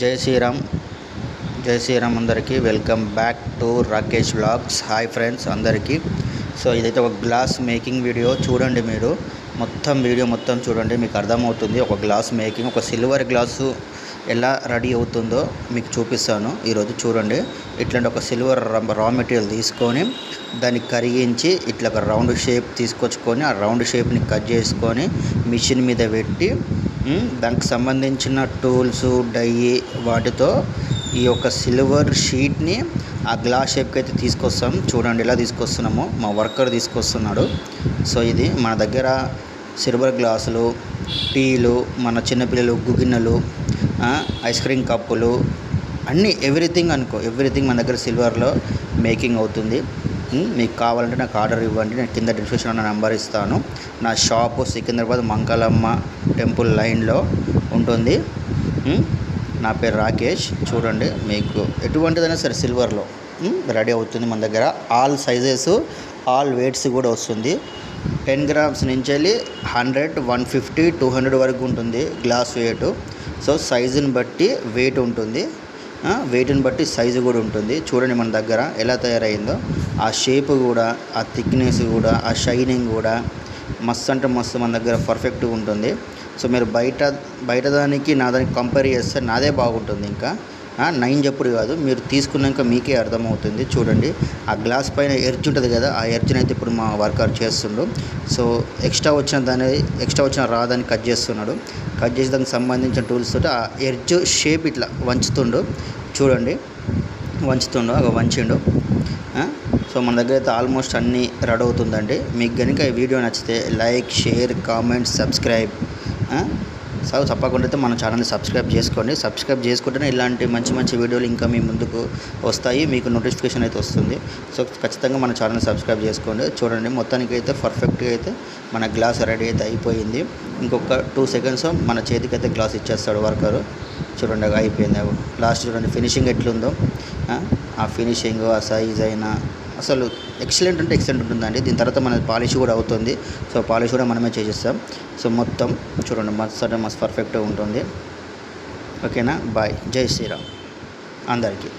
జై శ్రీరామ్ జై శ్రీరామ్ అందరికీ welcome back to Rakesh vlogs. Hi friends అందరికీ. సో ఇదైతే ఒక గ్లాస్ మేకింగ్ వీడియో. చూడండి, మీరు వీడియో మొత్తం చూడండి, మీకు అర్థమవుతుంది ఒక గ్లాస్ మేకింగ్. ఒక సిల్వర్ గ్లాసు ఎలా రెడీ అవుతుందో మీకు చూపిస్తాను ఈరోజు. చూడండి, ఇట్లాంటి ఒక సిల్వర్ రా మెటీరియల్ తీసుకొని దాన్ని కరిగించి ఇట్లా ఒక రౌండ్ షేప్ తీసుకొచ్చుకొని ఆ రౌండ్ షేప్ని కట్ చేసుకొని మిషన్ మీద పెట్టి దానికి సంబంధించిన టూల్స్, డై వాటితో ఈ యొక్క సిల్వర్ షీట్ని ఆ గ్లాస్ షేప్కి అయితే తీసుకొస్తాం. చూడండి ఎలా తీసుకొస్తున్నామో, మా వర్కర్ తీసుకొస్తున్నాడు. సో ఇది మన దగ్గర సిల్వర్ గ్లాసులు, టీలు, మన చిన్నపిల్లలు గుగిన్నెలు, ఐస్ క్రీమ్ కప్పులు, అన్నీ ఎవ్రీథింగ్ ఎవ్రీథింగ్ మన దగ్గర సిల్వర్లో మేకింగ్ అవుతుంది. మీకు కావాలంటే నాకు ఆర్డర్ ఇవ్వండి. నేను కింద డిస్క్రిప్షన్లో నెంబర్ ఇస్తాను. నా షాపు సికింద్రాబాద్ మంకాలమ్మ టెంపుల్ లైన్లో ఉంటుంది. నా పేరు రాకేష్. చూడండి, మీకు ఎటువంటిదైనా సరే సిల్వర్లో రెడీ అవుతుంది మన దగ్గర. ఆల్ సైజెస్, ఆల్ వెయిట్స్ కూడా వస్తుంది. 10 గ్రామ్స్ నుంచి వెళ్ళి 100, 150, 200 వరకు ఉంటుంది గ్లాస్ వెయిట్. సో సైజుని బట్టి వెయిట్ ఉంటుంది, వెయిట్ని బట్టి సైజు కూడా ఉంటుంది. చూడండి మన దగ్గర ఎలా తయారైందో, ఆ షేప్ కూడా, ఆ థిక్నెస్ కూడా, ఆ షైనింగ్ కూడా మస్తు అంటే మస్తు మన దగ్గర పర్ఫెక్ట్గా ఉంటుంది. సో మీరు బయట దానికి నా దానికి కంపేర్ చేస్తే నాదే బాగుంటుంది. ఇంకా 9 చెప్పుడు కాదు, మీరు తీసుకున్నాక మీకే అర్థమవుతుంది. చూడండి, ఆ గ్లాస్ పైన ఎర్జ్ ఉంటుంది కదా, ఆ ఎర్జ్ని అయితే ఇప్పుడు మా వర్కర్ చేస్తుండు. సో ఎక్స్ట్రా వచ్చిన రాదాన్ని కట్ చేస్తున్నాడు. కట్ చేసి దానికి సంబంధించిన టూల్స్ తోటి ఆ ఎర్జ్ షేప్ ఇట్లా వంచుతుండు. చూడండి, వంచిండు. సో మన దగ్గర అయితే ఆల్మోస్ట్ అన్నీ రెడీ అవుతుందండి. మీకు కనుక ఈ వీడియో నచ్చితే like, share, comment, subscribe. So తప్పకుండా అయితే మన ఛానల్ని సబ్స్క్రైబ్ చేసుకోండి. సబ్స్క్రైబ్ చేసుకుంటేనే ఇలాంటి మంచి వీడియోలు ఇంకా మీ ముందుకు వస్తాయి, మీకు నోటిఫికేషన్ అయితే వస్తుంది. సో ఖచ్చితంగా మన ఛానల్ని సబ్స్క్రైబ్ చేసుకోండి. చూడండి, మొత్తానికి అయితే పర్ఫెక్ట్గా అయితే మన గ్లాస్ రెడీ అయితే అయిపోయింది. ఇంకొక 2 సెకండ్స్ మన చేతికి అయితే గ్లాస్ ఇచ్చేస్తాడు వర్కరు. చూడండి, అయిపోయింది. లాస్ట్ చూడండి ఫినిషింగ్ ఎట్లుందో, ఆ ఫినిషింగ్, ఆ సైజ్ అయినా అసలు ఎక్సలెంట్ అంటే ఎక్సలెంట్ ఉంటుందండి. దీని తర్వాత మన పాలిష్ కూడా అవుతుంది. సో పాలిష్ కూడా మనమే చేసేస్తాం. సో మొత్తం చూడండి మస్తు పర్ఫెక్ట్గా ఉంటుంది. ఓకేనా? బాయ్. జై శ్రీరామ్ అందరికీ.